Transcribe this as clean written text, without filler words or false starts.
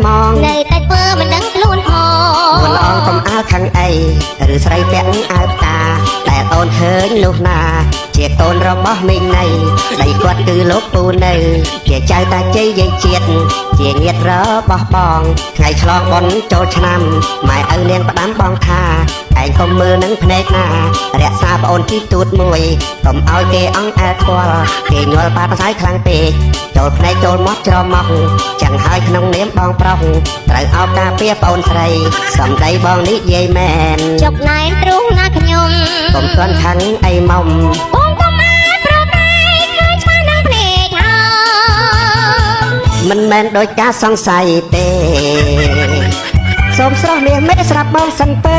มองในแต่เพื่อมันดังล้วนพอมันอองកំអើខាងអីឬស្រីពាក់អាវតាតែអូនឃើញនោះណាជាកូនរបស់មីងណៃដីគាត់គឺលោកពូនៅជាចៅតាជ័យយាយជាតិជាញាតិរបស់បងថ្ងៃឆ្លងបុណ្យចូលឆ្នាំម៉ែឪនាងផ្ដាំបងថាឯងកុំមើលនឹងភ្នែកណារក្សាប្អូនទីទួតមួយកុំឲ្យគេអង្អែលខ្វល់គេញ័លប៉ាប្រស័យខ្លាំងពេកចូលភ្នែកចូលមាត់ច្រមុះចឹងហើយក្នុងនាមបងប្រុសត្រូវអោបការពារប្អូនស្រីសំដីបងនិយាយមែនចុកណែនទ្រូងណាខ្ញុំកុំទាន់ខាងអីមុំបងកុំអាចប្រកែកឃើញឆ្មានឹងភ្នែកហើមិនមែនដោយការសង្ស័យទេសូមស្រស់មាសមេស្រាប់បងសិនពេ